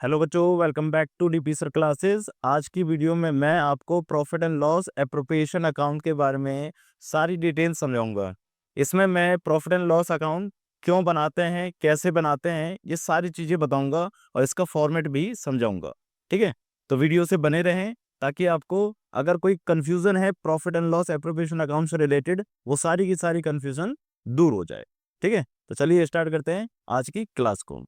Hello बच्चों, welcome back to DP sir classes. आज की वीडियो में मैं आपको profit and loss appropriation account के बारे में सारी डिटेल समझाऊंगा। इसमें मैं प्रॉफिट एंड लॉस अकाउंट क्यों बनाते हैं, कैसे बनाते हैं, ये सारी चीज़ें बताऊंगा और इसका फॉर्मेट भी समझाऊंगा। ठीक है, तो वीडियो से बने रहें ताकि आपको अगर कोई कन्फ्यूज़न है profit and loss appropriation account से रिलेटेड, वो सारी की सारी कन्फ्यूज़न दूर हो जाए। ठीक है, तो चलिए स्टार्ट करते हैं आज की क्लास को।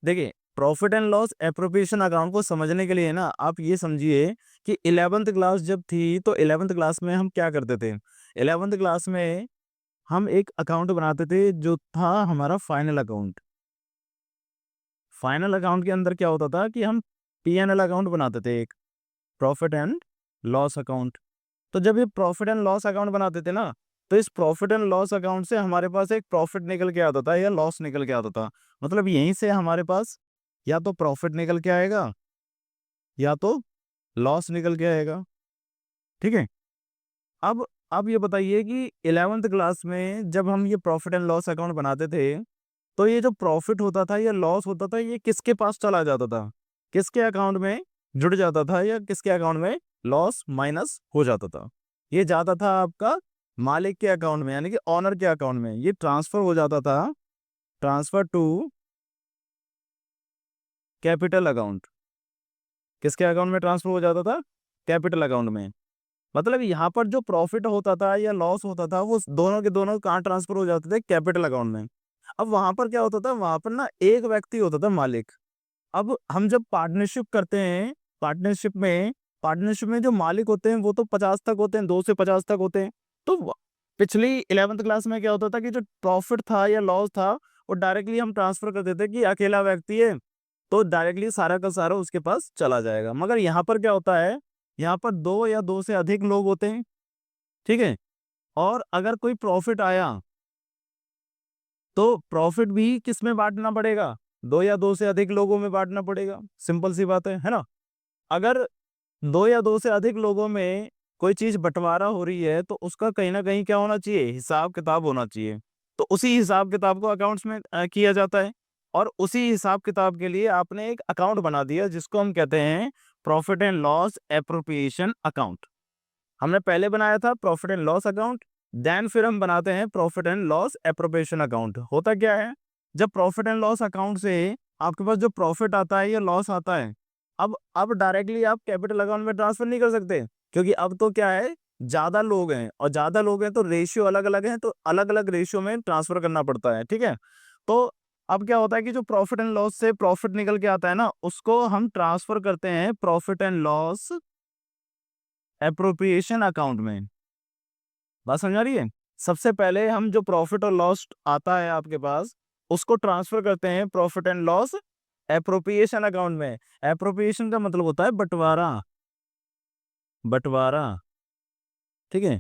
देखिए, profit and loss appropriation account को समझने के लिए ना आप ये समझिए कि 11th क्लास जब थी तो 11th क्लास में हम क्या करते थे। 11th क्लास में हम एक अकाउंट बनाते थे जो था हमारा फाइनल अकाउंट। फाइनल अकाउंट के अंदर क्या होता था कि हम पीएनएल अकाउंट बनाते थे, एक प्रॉफिट एंड लॉस अकाउंट। तो जब ये प्रॉफिट एंड लॉस अकाउंट बनाते थे ना, तो इस प्रॉफिट एंड लॉस अकाउंट से हमारे पास एक प्रॉफिट निकल के आता था या लॉस निकल के आता था। मतलब यहीं से हमारे पास या तो प्रॉफिट निकल के आएगा या तो लॉस निकल के आएगा। ठीक है, अब ये बताइए कि 11th क्लास में जब हम ये प्रॉफिट एंड लॉस अकाउंट बनाते थे, तो ये जो प्रॉफिट होता था या लॉस होता था, ये किसके पास चला जाता था, किसके अकाउंट में जुड़ जाता था या किसके अकाउंट में लॉस माइनस हो जाता था। ये जाता था आपका मालिक के अकाउंट में, यानी कि ऑनर के अकाउंट में। ये ट्रांसफर हो जाता था, ट्रांसफर टू कैपिटल अकाउंट। किसके अकाउंट में ट्रांसफर हो जाता था? कैपिटल अकाउंट में। मतलब यहाँ पर जो प्रॉफिट होता था या लॉस होता था, वो दोनों के दोनों कहाँ ट्रांसफर हो जाते थे? कैपिटल अकाउंट में। अब वहां पर क्या होता था, वहां पर ना एक व्यक्ति होता था मालिक। अब हम जब पार्टनरशिप करते हैं, पार्टनरशिप में जो मालिक होते हैं वो तो 50 तक होते हैं, 2 से 50 तक होते हैं। तो पिछली 11th क्लास में क्या होता था कि जो प्रॉफिट था या लॉस था, वो डायरेक्टली हम ट्रांसफर कर देते कि अकेला व्यक्ति है तो डायरेक्टली सारा का सारा उसके पास चला जाएगा। मगर यहाँ पर क्या होता है, यहाँ पर 2 या 2 से अधिक लोग होते हैं। ठीक है, और अगर कोई प्रॉफिट आया तो प्रॉफिट भी किस में बांटना पड़ेगा? 2 या 2 से अधिक लोगों में बांटना पड़ेगा। सिंपल सी बात है ना? अगर 2 या 2 से अधिक लोगों में कोई चीज़ बँटवारा हो रही है, तो उसका कहीं न कहीं क्या होना चाहिए? हिसाब-किताब होना चाहिए। तो उसी हिसाब-किताब को अकाउंट्स में किया जाता है और उसी हिसाब-किताब के लिए आपने एक अकाउंट बना दिया जिसको हम कहते हैं profit and loss appropriation account. हमने पहले बनाया था profit and loss account, then फिर हम बनाते हैं profit and loss appropriation account. होता क्या है, जब प्रॉफिट एंड लॉस अकाउंट से आपके पास जो प्रॉफिट आता है या लॉस आता है, अब डायरेक्टली आप कैपिटल अकाउंट में ट्रांसफर नहीं कर सकते, क्योंकि अब तो क्या है, ज्यादा लोग हैं और ज्यादा लोग हैं तो रेशियो अलग अलग है, तो अलग अलग रेशियो में ट्रांसफर करना पड़ता है। ठीक है, तो अब क्या होता है कि जो प्रॉफिट एंड लॉस से प्रॉफिट निकल के आता है ना, उसको हम ट्रांसफर करते हैं profit and loss appropriation account में। बात समझ आ रही है? सबसे पहले हम जो प्रॉफिट और लॉस आता है आपके पास, उसको ट्रांसफर करते हैं profit and loss appropriation account में। एप्रोप्रिएशन का मतलब होता है बंटवारा, बंटवारा। ठीक है,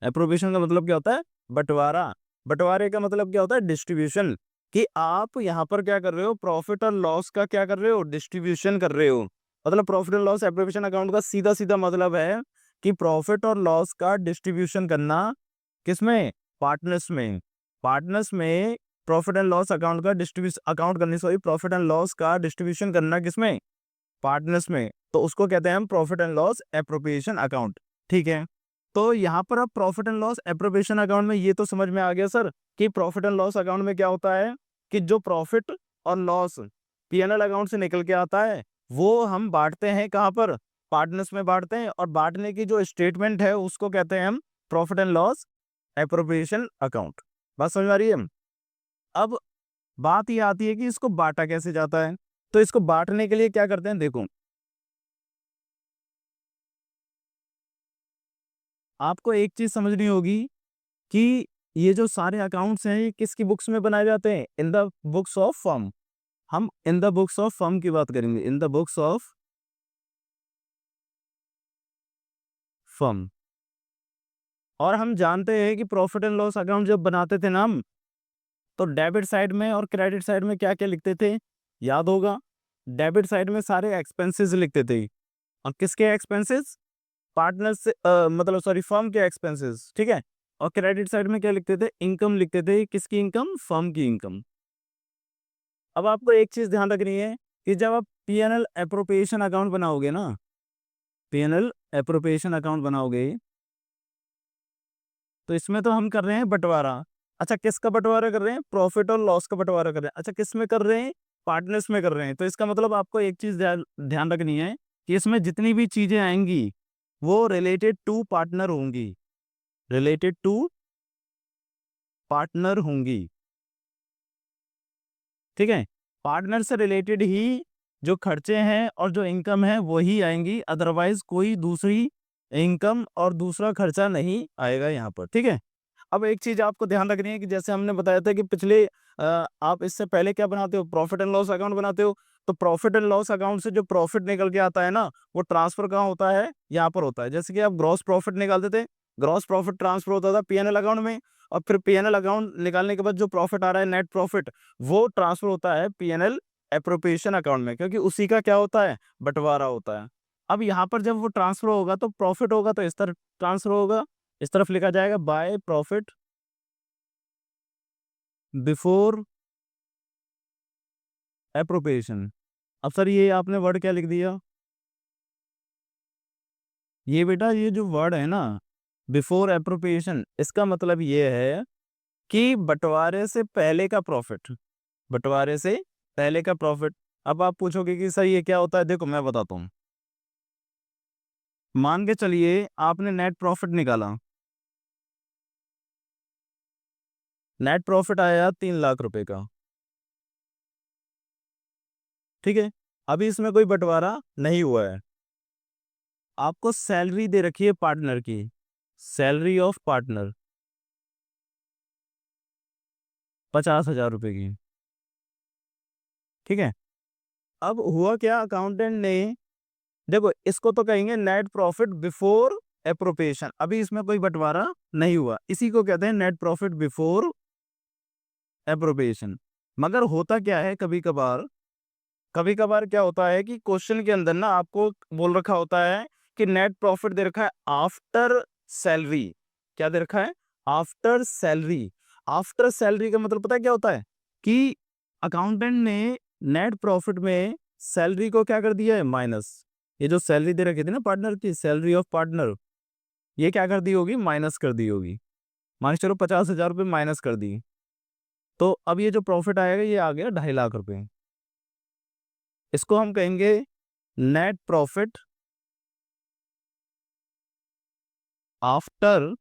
एप्रोप्रिएशन का मतलब क्या होता है? बंटवारा। बंटवारे का मतलब क्या होता है? डिस्ट्रीब्यूशन। कि आप यहाँ पर क्या कर रहे हो, प्रॉफिट और लॉस का क्या कर रहे हो? डिस्ट्रीब्यूशन कर रहे हो। मतलब profit and loss appropriation account का सीधा सीधा मतलब है कि प्रॉफिट और लॉस का डिस्ट्रीब्यूशन करना। किसमें? पार्टनर्स में। पार्टनर्स में प्रॉफिट एंड लॉस अकाउंट का डिस्ट्रीब्यूशन अकाउंट करनी, सॉरी, प्रॉफिट एंड लॉस का डिस्ट्रीब्यूशन करना किसमें? पार्टनर्स में। तो उसको कहते हैं हम profit and loss appropriation account. ठीक है, तो यहाँ पर अब profit and loss appropriation account में ये तो समझ में आ गया सर कि प्रॉफिट एंड लॉस अकाउंट में क्या होता है कि जो प्रॉफिट और लॉस पीएनएल अकाउंट से निकल के आता है, वो हम बांटते हैं कहाँ पर? पार्टनर्स में बांटते हैं, और बांटने की जो स्टेटमेंट है उसको कहते हैं हम profit and loss appropriation account. बात समझ में आ रही है? अब बात ये आती है कि इसको बांटा कैसे जाता है। तो इसको बांटने के लिए क्या करते हैं, देखो, आपको एक चीज समझनी होगी कि ये जो सारे अकाउंट्स हैं ये किसकी बुक्स में बनाए जाते हैं? In the books of firm. हम in the books of firm की बात करेंगे, in the books of firm. और हम जानते हैं कि प्रॉफिट एंड लॉस अकाउंट जब बनाते थे ना हम, तो डेबिट साइड में और क्रेडिट साइड में क्या क्या लिखते थे? याद होगा, डेबिट साइड में सारे एक्सपेंसेस लिखते थे। और किसके एक्सपेंसेस? पार्टनर्स से मतलब सॉरी, फर्म के एक्सपेंसेस। ठीक है, और क्रेडिट साइड में क्या लिखते थे? इनकम लिखते थे। किसकी इनकम? फर्म की इनकम। अब आपको एक चीज ध्यान रखनी है कि जब आप पीएनएल एप्रोप्रिएशन अकाउंट बनाओगे ना, पीएनएल एप्रोप्रिएशन अकाउंट बनाओगे, तो इसमें तो हम कर रहे हैं बंटवारा। अच्छा, किसका बंटवारा कर रहे हैं? प्रॉफिट और लॉस का बंटवारा कर रहे हैं। अच्छा, किस में कर रहे हैं? पार्टनर्स में कर रहे हैं। तो इसका मतलब आपको एक चीज़ ध्यान ध्यान रखनी है कि इसमें जितनी भी चीज़ें आएँगी, वो रिलेटेड टू पार्टनर होंगी, रिलेटेड टू पार्टनर होंगी, ठीक है? पार्टनर से रिलेटेड ही जो खर्चे हैं और जो इनकम है वही आएँगी, अदरवाइज़ कोई दूसरी इनकम और दूसरा खर्चा नहीं आएगा यहाँ पर, ठीक है? अब एक चीज़ आपको ध्यान रखनी है कि जैसे हमने बताया था कि पिछले आप इससे पहले क्या बनाते हो? प्रॉफिट एंड लॉस अकाउंट बनाते हो। तो प्रॉफिट एंड लॉस अकाउंट से जो प्रॉफिट निकल के आता है ना, वो ट्रांसफ़र कहाँ होता है? यहाँ पर होता है। जैसे कि आप ग्रॉस प्रॉफिट निकालते थे, ग्रॉस प्रॉफिट ट्रांसफ़र होता था पीएनएल अकाउंट में, और फिर पीएनएल अकाउंट निकालने के बाद जो प्रॉफिट आ रहा है नेट प्रॉफिट, वो ट्रांसफ़र होता है पीएनएल एप्रोप्रिएशन अकाउंट में, क्योंकि उसी का क्या होता है? बँटवारा होता है। अब यहाँ पर जब वो ट्रांसफ़र होगा तो प्रॉफिट होगा तो इस तरफ ट्रांसफ़र होगा, इस तरफ लिखा जाएगा बाय प्रॉफिट बिफोर एप्रोप्रिएशन। अब सर ये आपने वर्ड क्या लिख दिया? ये बेटा ये जो वर्ड है ना, बिफोर एप्रोप्रिएशन, इसका मतलब ये है कि बँटवारे से पहले का प्रॉफिट, बँटवारे से पहले का प्रॉफिट। अब आप पूछोगे कि सर ये क्या होता है? देखो मैं बताता हूँ। मान के चलिए आपने नेट प्रॉफिट निकाला, नेट प्रॉफिट आया 3 लाख रुपए का, ठीक है? अभी इसमें कोई बँटवारा नहीं हुआ है। आपको सैलरी दे रखी है पार्टनर की, सैलरी ऑफ पार्टनर 50,000 रुपए की, ठीक है? अब हुआ क्या, अकाउंटेंट ने, देखो इसको तो कहेंगे नेट प्रॉफिट बिफोर एप्रोप्रिएशन, अभी इसमें कोई बंटवारा नहीं हुआ, इसी को कहते हैं नेट प्रॉफिट बिफोर एप्रोप्रिएशन। मगर होता क्या है, कभी कभार क्या होता है कि क्वेश्चन के अंदर ना आपको बोल रखा होता है कि नेट प्रॉफिट दे रखा है आफ्टर सैलरी। क्या दे रखा है? After salary. आफ्टर सैलरी का मतलब पता है क्या होता है? कि अकाउंटेंट ने नेट प्रॉफिट में सैलरी को क्या कर दिया है? माइनस। ये जो सैलरी दे रखी थी ना पार्टनर की, सैलरी ऑफ पार्टनर, ये क्या कर दी होगी? माइनस कर दी होगी। मान के चलो 50,000 रुपये माइनस कर दी, तो अब ये जो प्रॉफिट आएगा ये आ गया 2.5 लाख रुपए। इसको हम कहेंगे net profit after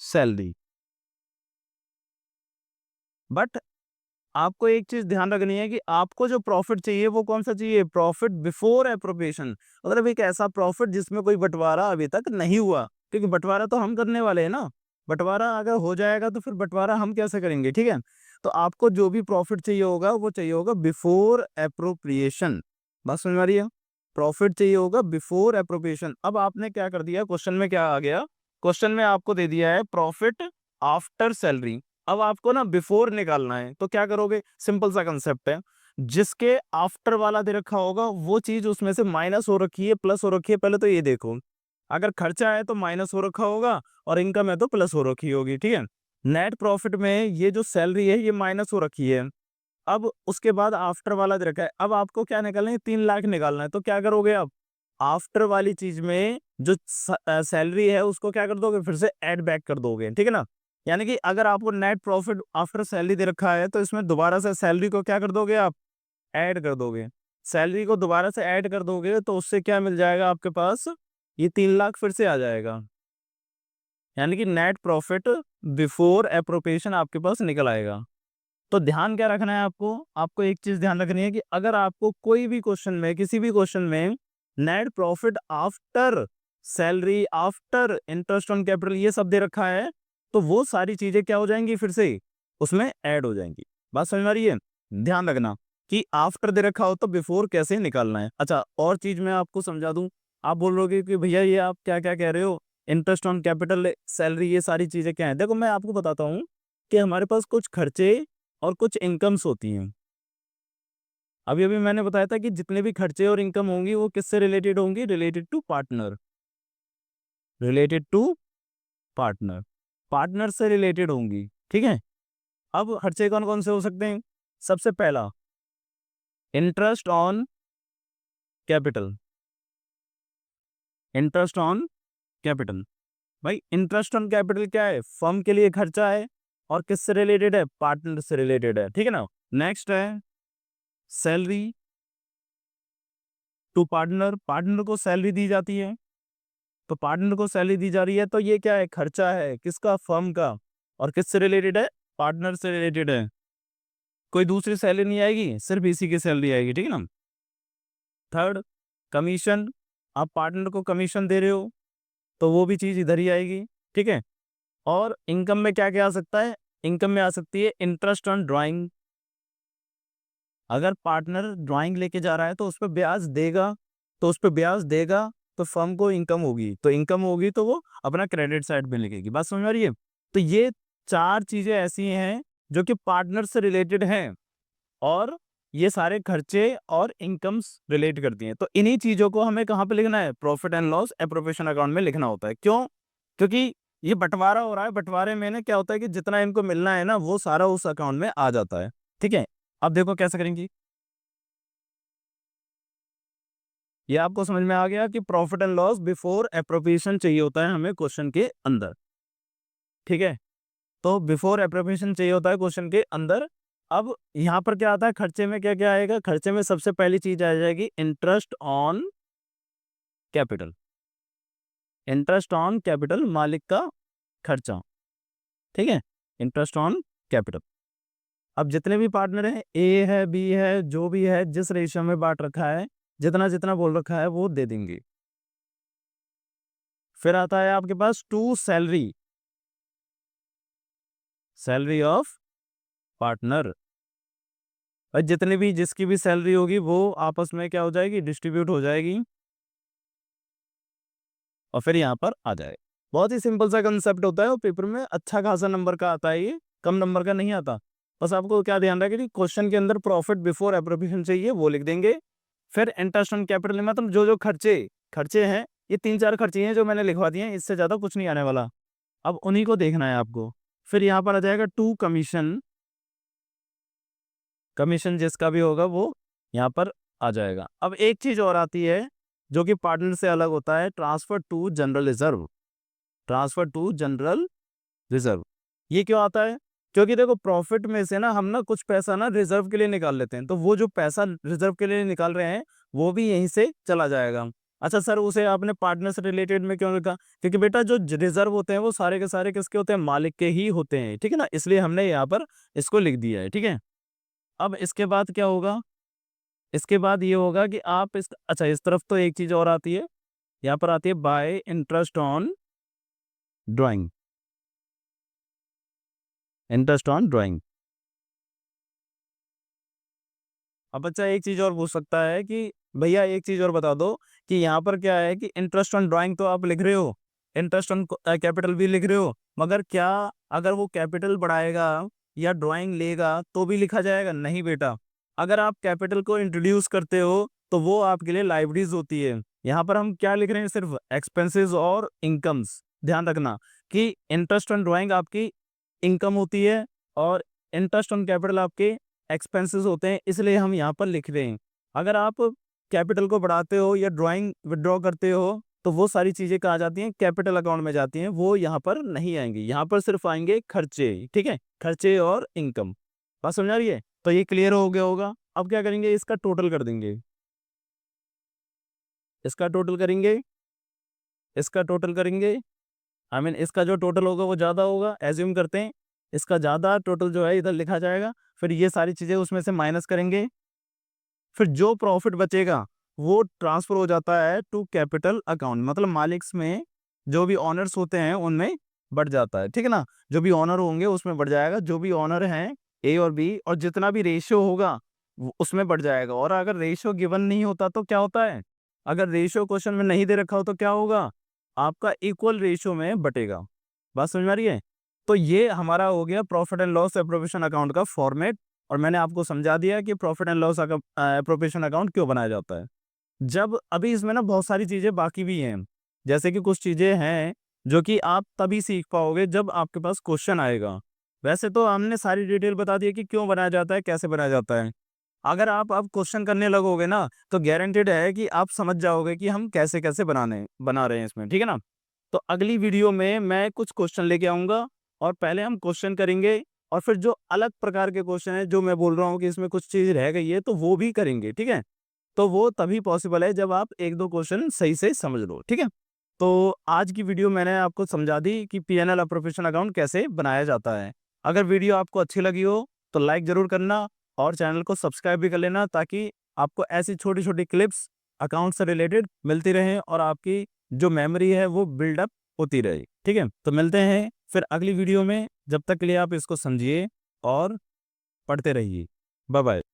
salary. But आपको एक चीज ध्यान रखनी है कि आपको जो प्रॉफिट चाहिए वो कौन सा चाहिए? प्रॉफिट बिफोर एप्रोप्रिएशन, मतलब एक ऐसा प्रॉफिट जिसमें कोई बंटवारा अभी तक नहीं हुआ, क्योंकि बंटवारा तो हम करने वाले हैं ना। बंटवारा अगर हो जाएगा तो फिर बंटवारा हम कैसे करेंगे, ठीक है? तो आपको जो भी प्रॉफिट चाहिए होगा वो चाहिए होगा बिफोर एप्रोप्रिएशन। बात समझ में आ रही है? प्रॉफिट चाहिए होगा बिफोर एप्रोप्रिएशन। अब आपने क्या कर दिया, क्वेश्चन में क्या आ गया? क्वेश्चन में आपको दे दिया है प्रॉफिट आफ्टर सैलरी। अब आपको ना बिफोर निकालना है, तो क्या करोगे? सिंपल सा कंसेप्ट है, जिसके आफ्टर वाला दे रखा होगा वो चीज उसमें से माइनस हो रखी है प्लस हो रखी है। पहले तो ये देखो, अगर खर्चा है तो माइनस हो रखा होगा और इनकम है तो प्लस हो रखी होगी, ठीक है? नेट प्रॉफिट में ये जो सैलरी है ये माइनस हो रखी है। अब उसके बाद आफ्टर वाला दे रखा है। अब आपको क्या निकालना है? 3 लाख निकालना है। तो क्या करोगे आप? आफ्टर वाली चीज में जो सैलरी है उसको क्या कर दोगे? फिर से ऐड बैक कर दोगे, ठीक है ना? यानी कि अगर आपको नेट प्रॉफिट आफ्टर सैलरी दे रखा है तो इसमें दोबारा से सैलरी को क्या कर दोगे आप? ऐड कर दोगे। सैलरी को दोबारा से ऐड कर दोगे तो उससे क्या मिल जाएगा आपके पास? ये 3 लाख फिर से आ जाएगा। यानी कि नेट प्रॉफिट बिफोर एप्रोप्रिएशन आपके पास निकल आएगा। तो ध्यान क्या रखना है आपको? आपको एक चीज ध्यान रखनी है कि अगर आपको कोई भी क्वेश्चन में, किसी भी क्वेश्चन में net profit after salary, after interest on capital ये सब दे रखा है, तो वो सारी चीजें क्या हो जाएंगी? फिर से उसमें ऐड हो जाएंगी। बात समझ में आ रही है? ध्यान रखना कि आफ्टर दे रखा हो तो बिफोर कैसे निकालना है। अच्छा, और चीज मैं आपको समझा दूं। आप बोल रहे हो कि भैया ये आप क्या क्या कह रहे हो, इंटरेस्ट ऑन कैपिटल, सैलरी, ये सारी चीजें क्या है? देखो मैं आपको बताता हूँ कि हमारे पास कुछ खर्चे और कुछ इनकम्स होती हैं। अभी-अभी मैंने बताया था कि जितने भी खर्चे और इनकम होंगी वो किससे रिलेटेड होंगी? Related to partner, related to partner, partner से रिलेटेड होंगी, ठीक है? अब खर्चे कौन-कौन से हो सकते हैं? सबसे पहला interest on capital, interest on capital. भाई इंटरेस्ट ऑन कैपिटल क्या है? फर्म के लिए खर्चा है और किससे रिलेटेड है? पार्टनर से रिलेटेड है, ठीक है ना। नेक्स्ट है सैलरी टू पार्टनर, पार्टनर को सैलरी दी जाती है, तो पार्टनर को सैलरी दी जा रही है, तो ये क्या है? खर्चा है, किसका? फर्म का। और किससे रिलेटेड है? पार्टनर से रिलेटेड है। कोई दूसरी सैलरी नहीं आएगी, सिर्फ इसी की सैलरी आएगी, ठीक है ना। थर्ड, कमीशन, आप पार्टनर को कमीशन दे रहे हो, तो वो भी चीज इधर ही आएगी, ठीक है। और इनकम में क्या क्या आ सकता है? इनकम में आ सकती है इंटरेस्ट ऑन ड्राइंग। अगर पार्टनर ड्राइंग लेके जा रहा है तो उस पर ब्याज देगा, तो उस पर ब्याज देगा तो फर्म को इनकम होगी, तो इनकम होगी तो वो अपना क्रेडिट साइड में लिखेगी। बात समझ आ रही है? तो ये चार चीजें ऐसी हैं जो कि पार्टनर से रिलेटेड हैं, और ये सारे खर्चे और इनकम्स रिलेट करती हैं। तो इन्हीं चीजों को हमें कहाँ पे लिखना है? Profit and loss appropriation account में लिखना होता है। क्यों? क्योंकि ये बंटवारा हो रहा है, बंटवारे में ना क्या होता है कि जितना इनको मिलना है ना, वो सारा उस अकाउंट में आ जाता है, ठीक है। अब देखो कैसे करेंगे। ये आपको समझ में आ गया कि profit and loss before appropriation चाहिए होता है हमें क्वेश्चन के अंदर, ठीक है। तो बिफोर एप्रोप्रिएशन चाहिए होता है क्वेश्चन के अंदर। अब यहाँ पर क्या आता है? खर्चे में क्या क्या आएगा? खर्चे में सबसे पहली चीज आ जाएगी interest on capital, interest on capital, मालिक का खर्चा, ठीक है। Interest on capital. अब जितने भी पार्टनर हैं, ए है, बी है, जो भी है, जिस रेशियो में बांट रखा है, जितना जितना बोल रखा है वो दे देंगे। फिर आता है आपके पास to salary, salary of partner. और जितने भी जिसकी भी सैलरी होगी वो आपस में क्या हो जाएगी? डिस्ट्रीब्यूट हो जाएगी, और फिर यहाँ पर आ जाए। बहुत ही सिंपल सा कंसेप्ट होता है, और पेपर में अच्छा खासा नंबर का आता है, ये कम नंबर का नहीं आता। बस आपको क्या ध्यान रखिए कि क्वेश्चन के अंदर प्रॉफिट बिफोर एप्रोप्रिएशन चाहिए, वो लिख देंगे। फिर इंटरेस्ट ऑन कैपिटल, मतलब जो जो खर्चे खर्चे हैं, ये 3-4 खर्चे हैं जो मैंने लिखवा दिए हैं, इससे ज्यादा कुछ नहीं आने वाला। अब उन्हीं को देखना है आपको। फिर यहाँ पर आ जाएगा टू कमीशन, कमीशन जिसका भी होगा वो यहाँ पर आ जाएगा। अब एक चीज और आती है जो कि पार्टनर से अलग होता है, transfer to general reserve, transfer to general reserve. ये क्यों आता है? क्योंकि देखो प्रॉफिट में से ना हम ना कुछ पैसा ना रिजर्व के लिए निकाल लेते हैं, तो वो जो पैसा रिजर्व के लिए निकाल रहे हैं वो भी यहीं से चला जाएगा। अच्छा सर, उसे आपने पार्टनर से रिलेटेड में क्यों लिखा? क्योंकि बेटा जो रिजर्व होते हैं वो सारे के सारे किसके होते हैं? मालिक के ही होते हैं, ठीक है ना। इसलिए हमने यहाँ पर इसको लिख दिया है, ठीक है। अब इसके बाद क्या होगा? इसके बाद ये होगा कि आप इस अच्छा, इस तरफ तो एक चीज और आती है, यहाँ पर आती है bye interest on drawing, interest on drawing. अब बच्चा एक चीज और पूछ सकता है कि भैया एक चीज और बता दो कि यहाँ पर क्या है कि इंटरेस्ट ऑन ड्राइंग तो आप लिख रहे हो, इंटरेस्ट ऑन कैपिटल भी लिख रहे हो, मगर क्या अगर वो कैपिटल बढ़ाएगा या ड्राइंग लेगा तो भी लिखा जाएगा? नहीं बेटा। अगर आप कैपिटल को इंट्रोड्यूस करते हो तो वो आपके लिए लाइबिलिटीज होती है। यहाँ पर हम क्या लिख रहे हैं? सिर्फ एक्सपेंसेस और इनकम्स। ध्यान रखना कि इंटरेस्ट ऑन ड्राइंग आपकी इनकम होती है, और इंटरेस्ट ऑन कैपिटल आपके एक्सपेंसेस होते हैं, इसलिए हम यहाँ पर लिख रहे हैं। अगर आप कैपिटल को बढ़ाते हो या ड्राइंग विड्रॉ करते हो तो वो सारी चीजें कहाँ जाती हैं? कैपिटल अकाउंट में जाती हैं, वो यहाँ पर नहीं आएंगी। यहाँ पर सिर्फ आएंगे खर्चे, ठीक है, खर्चे और इनकम। बात समझ आ रही है? तो ये क्लियर हो गया होगा। अब क्या करेंगे? इसका टोटल कर देंगे, इसका टोटल करेंगे, इसका टोटल करेंगे। इसका जो टोटल होगा वो ज़्यादा होगा, एज्यूम करते हैं इसका ज़्यादा टोटल जो है इधर लिखा जाएगा। फिर ये सारी चीज़ें उसमें से माइनस करेंगे, फिर जो प्रॉफिट बचेगा वो ट्रांसफर हो जाता है टू कैपिटल अकाउंट, मतलब मालिक्स में जो भी ऑनर्स होते हैं उनमें बढ़ जाता है, ठीक है ना। जो भी ऑनर होंगे उसमें बढ़ जाएगा, जो भी ऑनर हैं ए और बी, और जितना भी रेशियो होगा उसमें बढ़ जाएगा। और अगर रेशियो गिवन नहीं होता तो क्या होता है? अगर रेशियो क्वेश्चन में नहीं दे रखा हो तो क्या होगा? आपका इक्वल रेशियो में बटेगा। बात समझ में आ रही है? तो ये हमारा हो गया profit and loss appropriation account का फॉर्मेट, और मैंने आपको समझा दिया कि profit and loss appropriation account क्यों बनाया जाता है। जब अभी इसमें ना बहुत सारी चीजें बाकी भी हैं, जैसे कि कुछ चीजें हैं जो कि आप तभी सीख पाओगे जब आपके पास क्वेश्चन आएगा। वैसे तो हमने सारी डिटेल बता दी है कि क्यों बनाया जाता है, कैसे बनाया जाता है। अगर आप अब क्वेश्चन करने लगोगे ना, तो गारंटेड है कि आप समझ जाओगे कि हम कैसे-कैसे बना रहे हैं इसमें, ठीक है ना? तो अगली वीडियो में मैं कुछ क्वेश्चन लेके आऊँगा और पहले हम क्वेश्चन करेंगे और फिर जो अलग प्रकार के क्वेश्चन हैं, जो मैं बोल रहा हूँ कि इसमें कुछ चीज़ रह गई है, तो वो भी करेंगे, ठीक है? तो वो तभी पॉसिबल है जब आप 1-2 क्वेश्चन सही से समझ लो, ठीक है? तो आज की वीडियो मैंने आपको समझा दी कि पी&एल और प्रोफेशनल अकाउंट कैसे बनाया जाता है। अगर वीडियो आपको अच्छी लगी हो, तो लाइक ज़रूर करना और चैनल को सब्सक्राइब भी कर लेना ताकि आपको ऐसी छोटी-छोटी क्लिप्स अकाउंट से रिलेटेड मिलती रहें और आपकी जो मेमोरी है वो बिल्डअप होती रहे, ठीक है? तो मिलते हैं फिर अगली वीडियो में, जब तक के लिए आप इसको समझिए और पढ़ते रहिए। Bye bye.